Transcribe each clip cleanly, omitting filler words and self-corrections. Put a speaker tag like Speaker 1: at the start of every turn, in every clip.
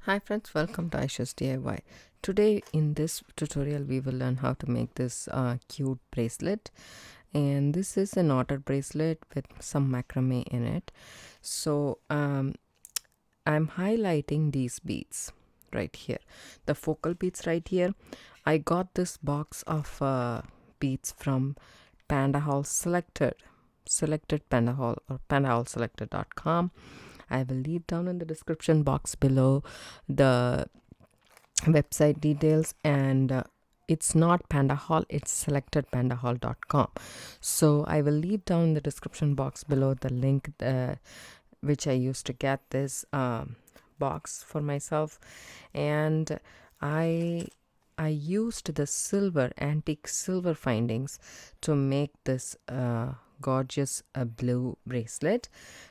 Speaker 1: Hi friends, welcome to Aishu's DIY. Today in this tutorial we will learn how to make this cute bracelet, and this is a knotted bracelet with some macrame in it. So I'm highlighting these beads right here, the focal beads right here. I got this box of beads from Pandahallselected Pandahall or Pandahallselected.com. I will leave down in the description box below the website details, and it's not Pandahall, it's selectedpandahall.com. So I will leave down in the description box below the link which I used to get this box for myself, and I used the antique silver findings to make this gorgeous blue bracelet.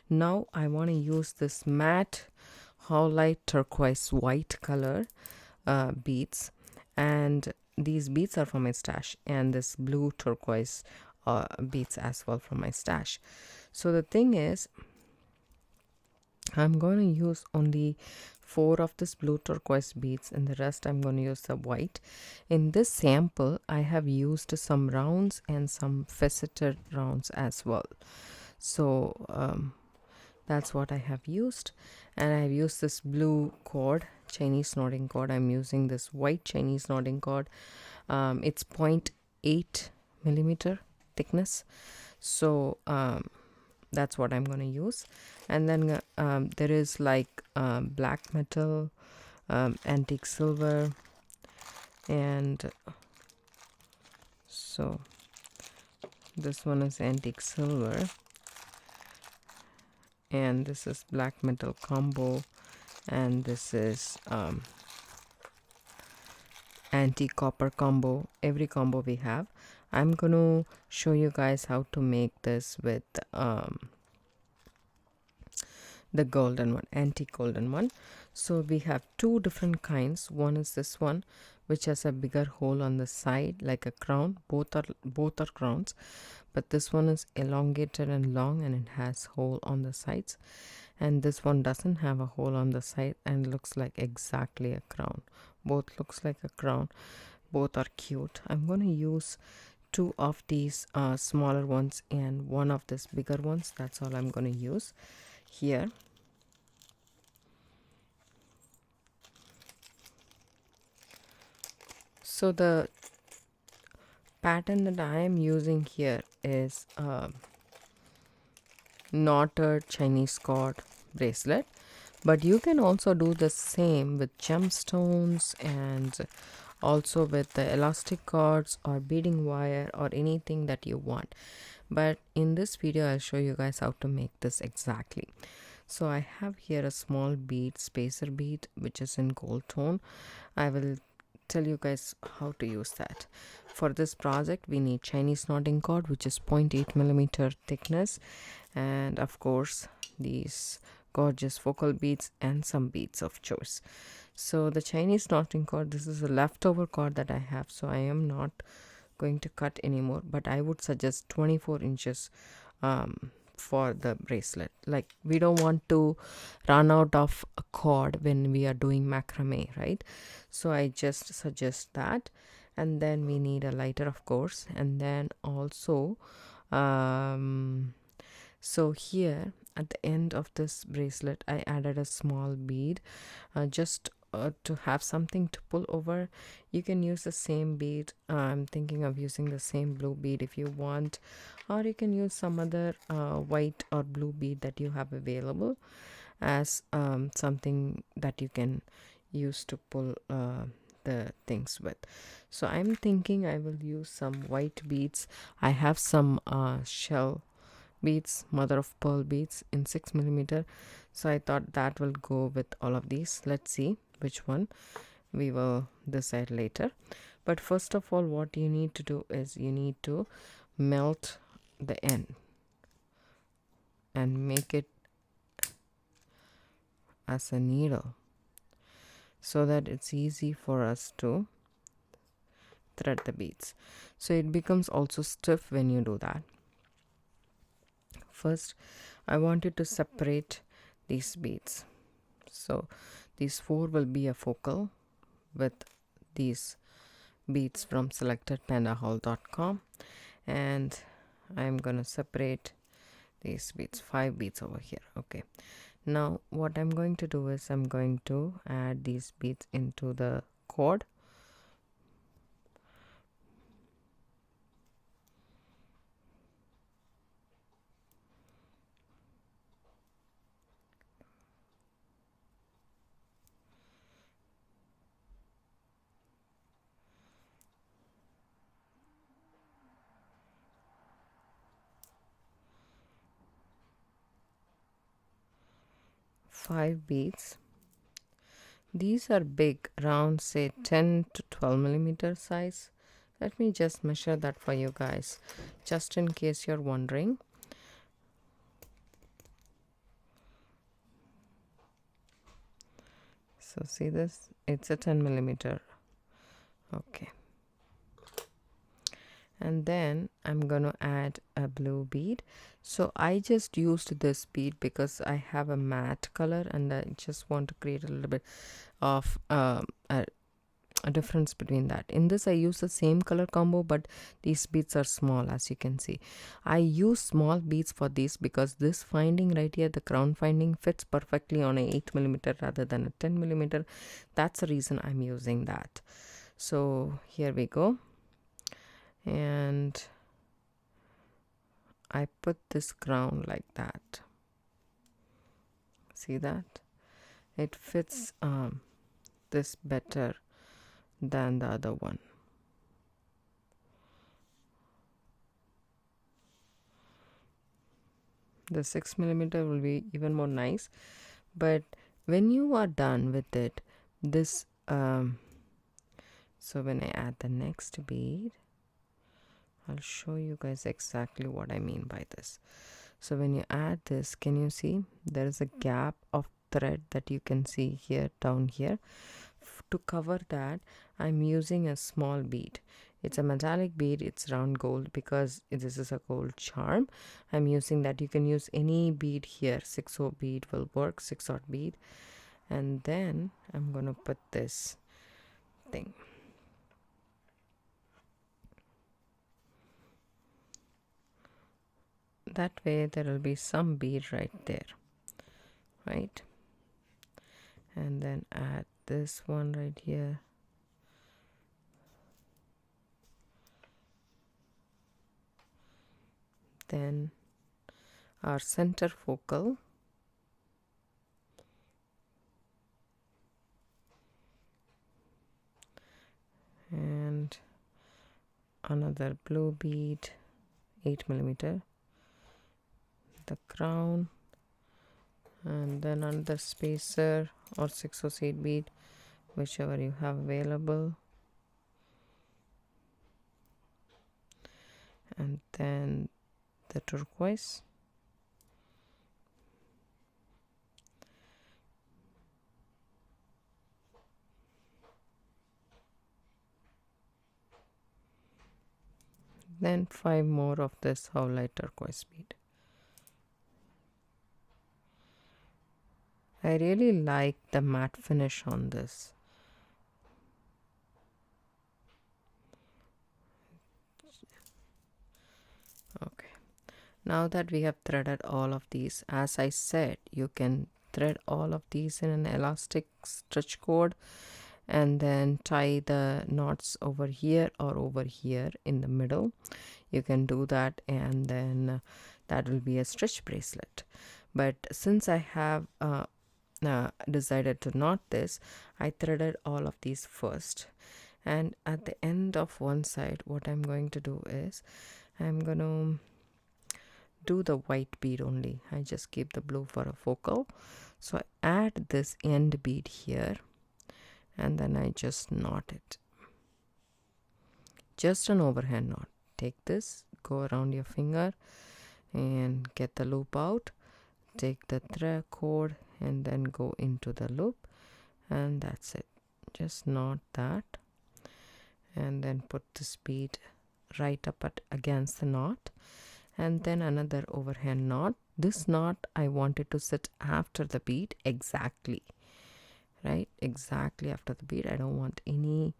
Speaker 1: Now I want to use this matte howlite turquoise white color beads, and these beads are from my stash, and this blue turquoise beads as well from my stash. So the thing is, I'm going to use only 4 of this blue turquoise beads, and the rest I'm going to use the white. In this sample I have used some rounds and some faceted rounds as well. So that's what I have used, and I've used this blue cord, Chinese knotting cord. I'm using this white Chinese knotting cord. It's 0.8 millimeter thickness, so that's what I'm going to use. And then there is like black metal, antique silver, and so this one is antique silver, and this is black metal combo, and this is antique copper combo. Every combo we have. I'm going to show you guys how to make this with the golden one, antique golden one. So we have 2 different kinds. One is this one, which has a bigger hole on the side like a crown. Both are crowns, but this one is elongated and long, and it has hole on the sides, and this one doesn't have a hole on the side and looks like exactly a crown. Both looks like a crown. Both are cute. I'm going to use 2 of these smaller ones and 1 of this bigger ones. That's all I'm going to use here. So the pattern that I am using here is knotted Chinese cord bracelet, but you can also do the same with gemstones and also with the elastic cords or beading wire or anything that you want. But in this video I'll show you guys how to make this exactly. So I have here a small bead, spacer bead, which is in gold tone. I will tell you guys how to use that. For this project we need Chinese knotting cord, which is 0.8 millimeter thickness, and of course these gorgeous focal beads and some beads of choice. So the Chinese knotting cord, this is a leftover cord that I have, so I am not going to cut anymore, but I would suggest 24 inches for the bracelet. Like, we don't want to run out of a cord when we are doing macrame, right? So I just suggest that. And then we need a lighter, of course, and then also so here at the end of this bracelet I added a small bead, just to have something to pull over. You can use the same bead. I'm thinking of using the same blue bead if you want, or you can use some other white or blue bead that you have available as something that you can use to pull the things with. So I'm thinking I will use some white beads. I have some shell beads, mother of pearl beads in 6 millimeter, so I thought that will go with all of these. Let's see which one, we will decide later. But first of all, what you need to do is you need to melt the end and make it as a needle so that it's easy for us to thread the beads. So it becomes also stiff when you do that. First I wanted to separate these beads. So These 4 will be a focal with these beads from selectedpandahall.com, and I'm gonna separate these beads, 5 beads over here. Okay, now what I'm going to do is I'm going to add these beads into the cord. Five beads. These are big, around say 10 to 12 millimeter size. Let me just measure that for you guys, just in case you're wondering. So see this, it's a 10 millimeter. Okay, and then I'm gonna add a blue bead. So I just used this bead because I have a matte color and I just want to create a little bit of a difference between that. In this I use the same color combo, but these beads are small, as you can see. I use small beads for these because this finding right here, the crown finding, fits perfectly on a 8 millimeter rather than a 10 millimeter. That's the reason I'm using that. So here we go, and I put this crown like that. See that? It fits this better than the other one. The 6 millimeter will be even more nice, but when you are done with it, this so when I add the next bead, I'll show you guys exactly what I mean by this. So when you add this, can you see there is a gap of thread that you can see here, down here? To cover that, I'm using a small bead. It's a metallic bead, it's round gold because this is a gold charm. I'm using that. You can use any bead here. 6/0 bead will work, 6/0 bead. And then I'm gonna put this thing. That way there will be some bead right there, right? And then add this one right here. Then our center focal, and another blue bead, 8 millimeter, the crown, and then another spacer or 6/0 bead, whichever you have available, and then the turquoise, then 5 more of this howlite turquoise bead. I really like the matte finish on this. Okay, now that we have threaded all of these, as I said, you can thread all of these in an elastic stretch cord and then tie the knots over here or over here in the middle. You can do that, and then that will be a stretch bracelet. But since I have decided to knot this, I threaded all of these first, and at the end of one side, what I'm going to do is I'm going to do the white bead only. I just keep the blue for a focal. So I add this end bead here, and then I just knot it. Just an overhand knot. Take this, go around your finger and get the loop out. Take the thread cord and then go into the loop, and that's it. Just knot that, and then put this bead right up against the knot, and then another overhand knot. This knot I want it to sit after the bead exactly, exactly after the bead. I don't want any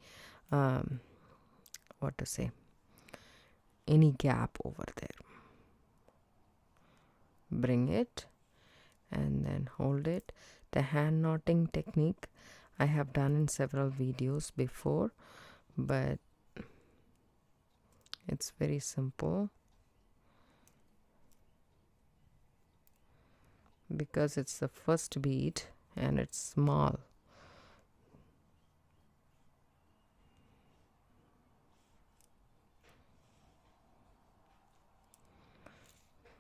Speaker 1: any gap over there. Bring it and then hold it. The hand knotting technique I have done in several videos before, but it's very simple because it's the first bead and it's small.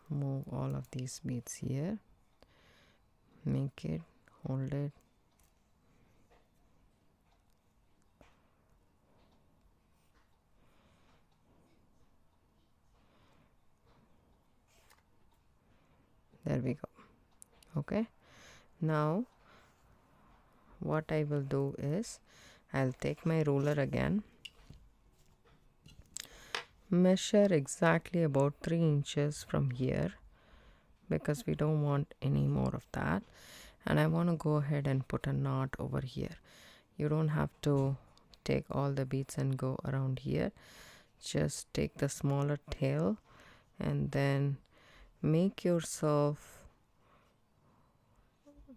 Speaker 1: Move all of these beads here, make it, hold it, there we go. Okay, now what I will do is I'll take my ruler again, measure exactly about 3 inches from here because we don't want any more of that, and I want to go ahead and put a knot over here. You don't have to take all the beads and go around here. Just take the smaller tail and then make yourself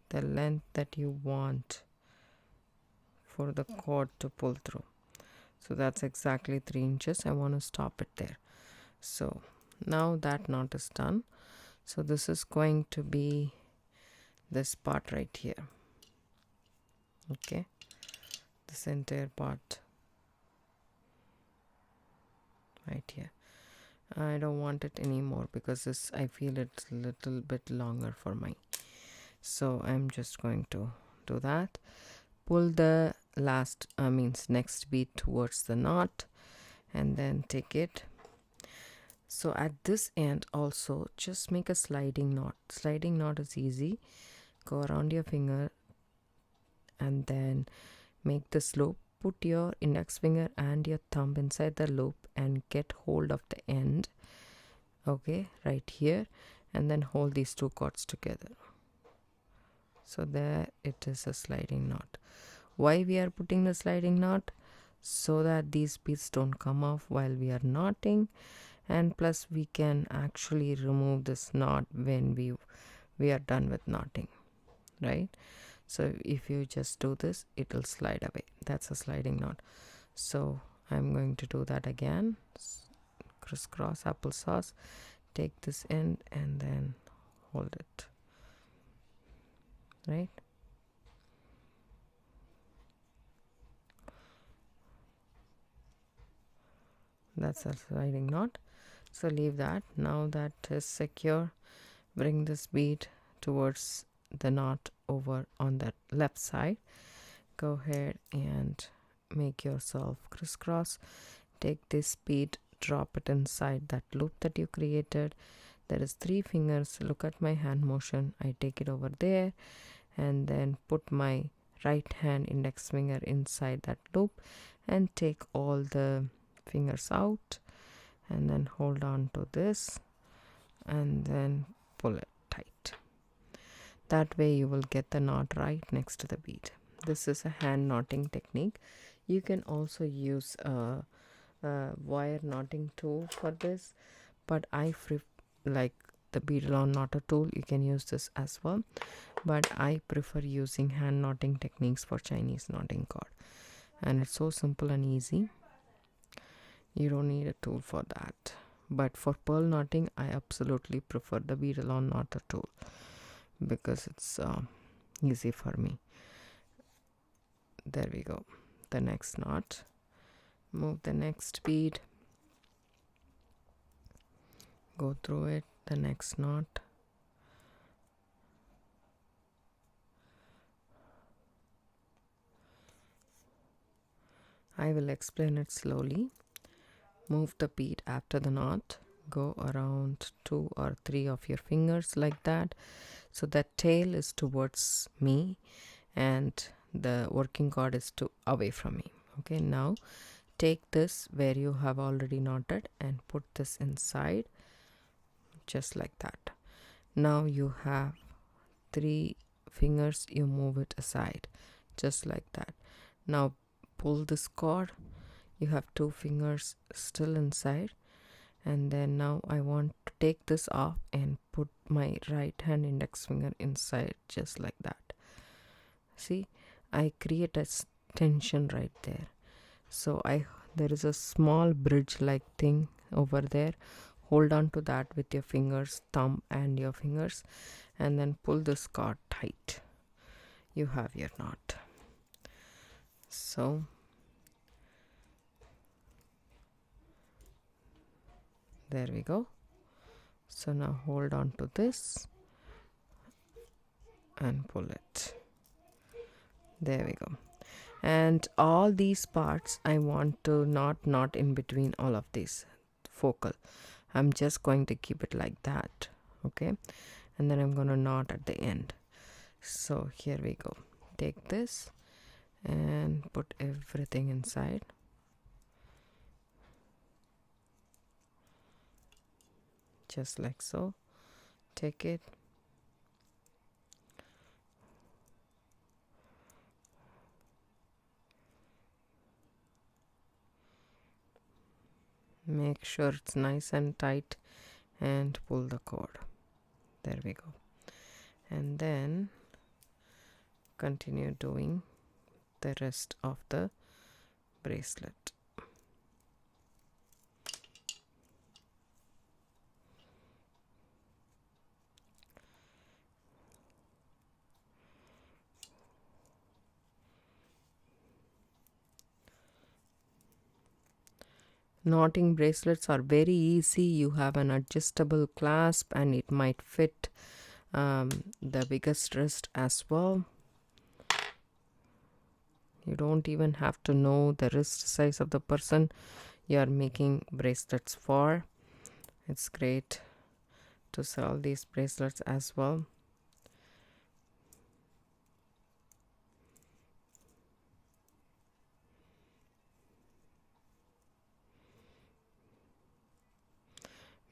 Speaker 1: the length that you want for the cord to pull through. So that's exactly 3 inches. I want to stop it there. So now that knot is done. So this is going to be this part right here. Okay, this entire part right here. I don't want it anymore because this, I feel it's a little bit longer for my, so I'm just going to do that. Pull the next bead towards the knot and then take it. So at this end also just make a sliding knot. Sliding knot is easy. Go around your finger and then make this loop. Put your index finger and your thumb inside the loop and get hold of the end, okay, right here, and then hold these two cords together. So there it is, a sliding knot. Why we are putting the sliding knot? So that these beads don't come off while we are knotting, and plus we can actually remove this knot when we are done with knotting, right? So if you just do this, it will slide away. That's a sliding knot. So I'm going to do that again. Crisscross applesauce. Take this end and then hold it, right? That's a sliding knot. So leave that. Now that is secure, bring this bead towards the knot over on that left side. Go ahead and make yourself crisscross. Take this bead, drop it inside that loop that you created. There is 3 fingers. Look at my hand motion. I take it over there and then put my right hand index finger inside that loop and take all the fingers out and then hold on to this and then pull it tight. That way you will get the knot right next to the bead. This is a hand knotting technique. You can also use a wire knotting tool for this, but I like the bead-along knotter tool. You can use this as well, but I prefer using hand knotting techniques for Chinese knotting cord, and it's so simple and easy. You don't need a tool for that. But for pearl knotting, I absolutely prefer the bead-along knotter tool because it's easy for me. There we go. The next knot. Move the next bead. Go through it. The next knot. I will explain it slowly. Move the bead after the knot. Go around 2 or 3 of your fingers like that. So the tail is towards me and the working cord is away from me. Okay, now take this where you have already knotted and put this inside just like that. Now you have 3 fingers, you move it aside. just like that. Now pull this cord. You have 2 fingers still inside, and then now I want to take this off and put my right hand index finger inside, just like that. See, I create a tension right there. So there is a small bridge like thing over there. Hold on to that with your fingers, thumb and your fingers, and then pull this cord tight. You have your knot. So there we go. So now hold on to this and pull it. There we go. And all these parts I want to knot in between all of these focal. I'm just going to keep it like that, okay? And then I'm going to knot at the end. So here we go. Take this and put everything inside. Just like so. Take it. Make sure it's nice and tight and pull the cord. There we go. And then continue doing the rest of the bracelet. Knotting bracelets are very easy. You have an adjustable clasp and it might fit the biggest wrist as well. You don't even have to know the wrist size of the person you are making bracelets for. It's great to sell these bracelets as well.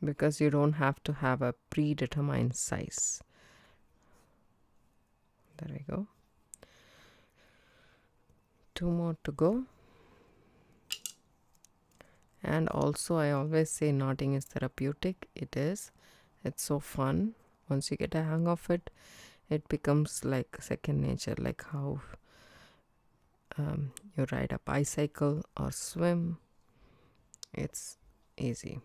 Speaker 1: Because you don't have to have a predetermined size. There we go. 2 more to go. And also I always say knotting is therapeutic. It is. It's so fun. Once you get a hang of it, it becomes like second nature, like how you ride a bicycle or swim. It's easy.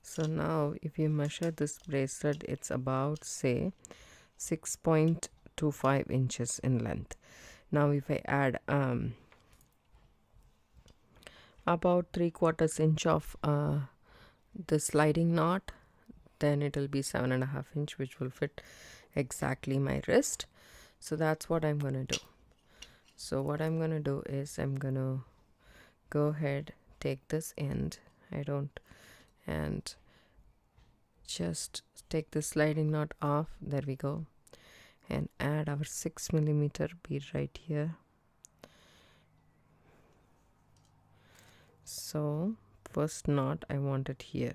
Speaker 1: So now if you measure this bracelet, it's about say 6.25 inches in length. Now if I add about 3/4 inch of the sliding knot, then it will be 7.5 inch, which will fit exactly my wrist. So that's what I'm gonna do. So what I'm gonna do is I'm gonna go ahead, take this end, and just take the sliding knot off. There we go. And add our 6mm bead right here. So first knot I want it here,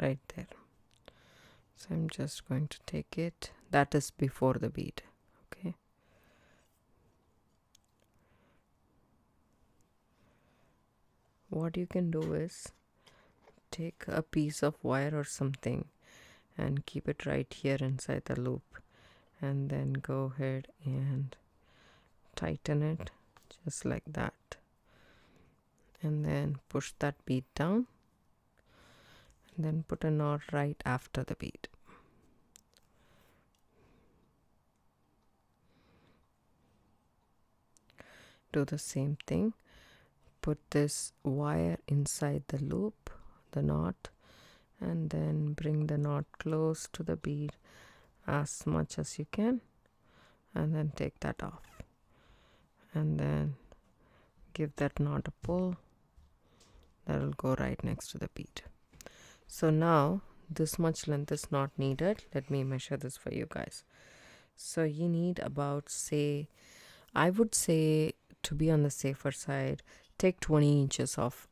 Speaker 1: right there. So I'm just going to take it. That is before the bead. Okay. What you can do is take a piece of wire or something and keep it right here inside the loop, and then go ahead and tighten it just like that, and then push that bead down, and then put a knot right after the bead. Do the same thing. Put this wire inside the loop, the knot, and then bring the knot close to the bead as much as you can, and then take that off, and then give that knot a pull. That will go right next to the bead. So now this much length is not needed. Let me measure this for you guys. So you need about, say, I would say, to be on the safer side, take 20 inches of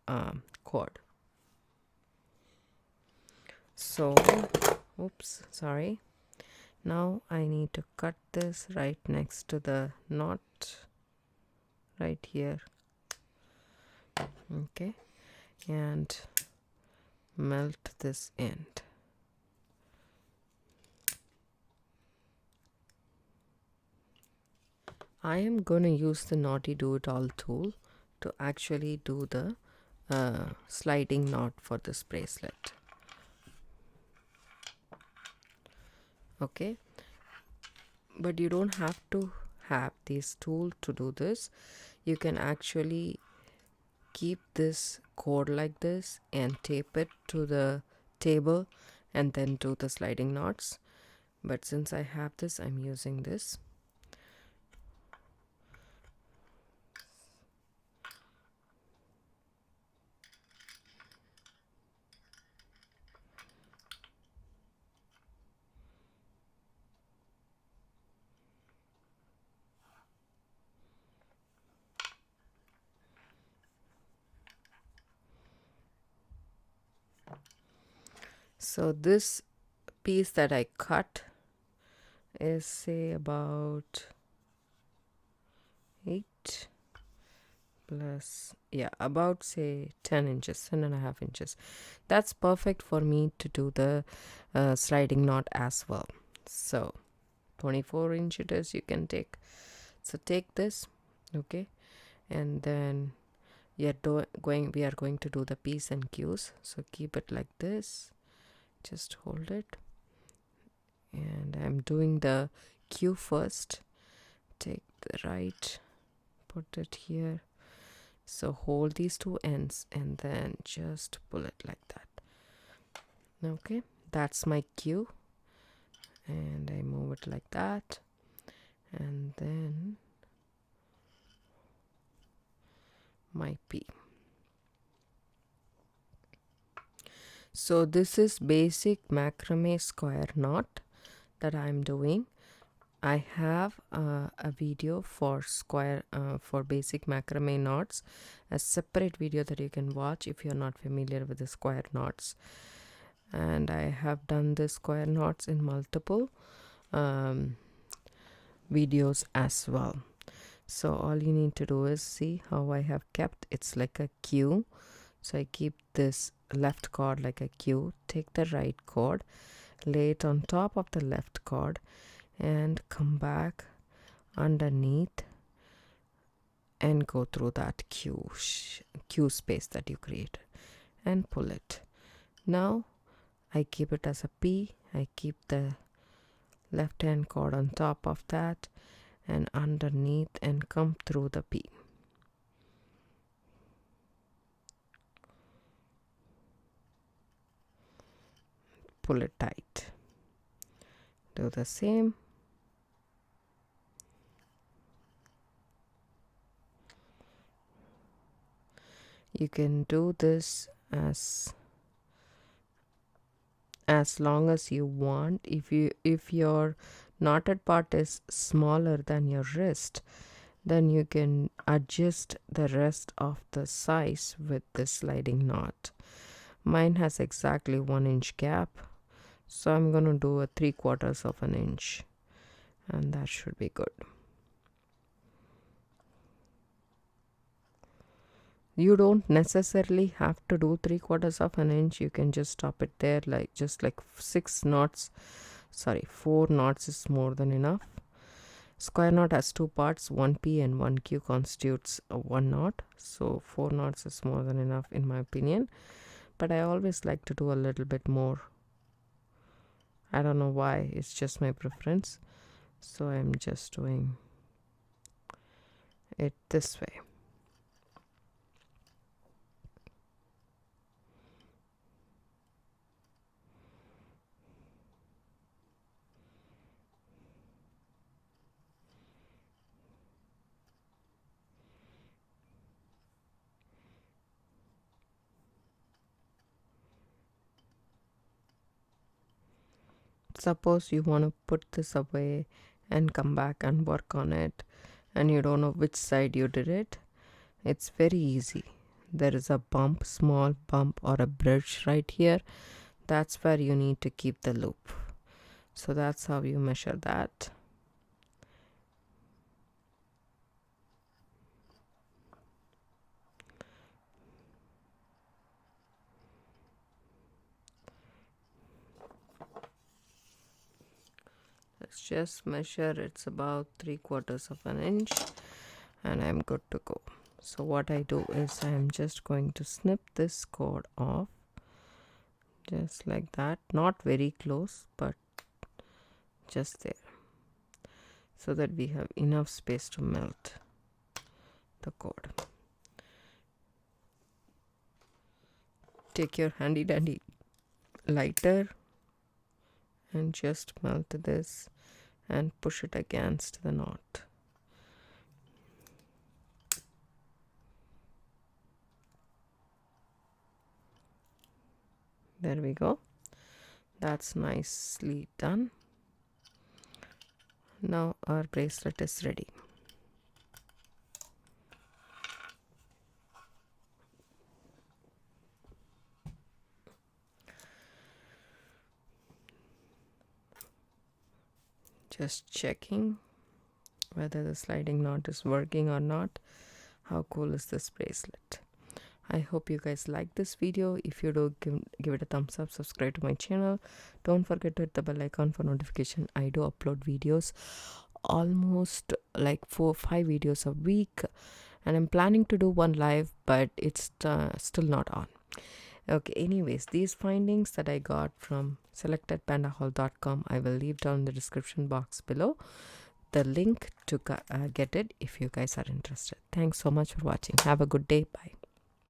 Speaker 1: cord. So, oops, sorry. Now I need to cut this right next to the knot right here. Okay, and melt this end. I am going to use the Naughty Do It All tool to actually do the sliding knot for this bracelet. Okay, but you don't have to have this tool to do this. You can actually keep this cord like this and tape it to the table and then do the sliding knots. But since I have this, I'm using this. So this piece that I cut is, say, about 8 plus, yeah, about, say, 10 inches, 10.5 inches. That's perfect for me to do the sliding knot as well. So 24 inches you can take. So take this, okay, and then we are going to do the P's and Q's. So keep it like this, just hold it, and I'm doing the Q first. Take the right, put it here. So hold these two ends and then just pull it like that. Okay, that's my Q, and I move it like that, and then my P. So this is basic macrame square knot that I'm doing. I have a video for for basic macrame knots, a separate video that you can watch if you're not familiar with the square knots. And I have done the square knots in multiple videos as well. So all you need to do is see how I have kept, it's like a Q. So I keep this left cord like a Q, take the right cord, lay it on top of the left cord, and come back underneath and go through that Q space that you created and pull it. Now I keep it as a P. I keep the left hand cord on top of that and underneath and come through the P. Pull it tight. Do the same. You can do this as long as you want. If your knotted part is smaller than your wrist, then you can adjust the rest of the size with the sliding knot. Mine has exactly 1 inch gap, so I'm going to do a 3/4 of an inch, and that should be good. You don't necessarily have to do 3/4 of an inch. You can just stop it there, like just like 4 knots is more than enough. Square knot has 2 parts, 1 P and 1 Q constitutes 1 knot. So 4 knots is more than enough in my opinion. But I always like to do a little bit more. I don't know why, it's just my preference. So I'm just doing it this way. Suppose you want to put this away and come back and work on it, and you don't know which side you did it. It's very easy. There is a bump, small bump or a bridge right here. That's where you need to keep the loop. So that's how you measure that. Let's just measure. It's about 3/4 of an inch, and I'm good to go. So what I do is I'm just going to snip this cord off, just like that. Not very close, but just there, so that we have enough space to melt the cord. Take your handy dandy lighter and just melt this and push it against the knot. There we go. That's nicely done. Now our bracelet is ready. Just checking whether the sliding knot is working or not. How cool is this bracelet? I hope you guys like this video. If you do, give it a thumbs up, subscribe to my channel. Don't forget to hit the bell icon for notification. I do upload videos, almost like 4 or 5 videos a week, and I'm planning to do one live, but it's still not on. Okay, anyways, these findings that I got from selectedpandahall.com, I will leave down in the description box below the link to get it if you guys are interested. Thanks so much for watching. Have a good day. Bye.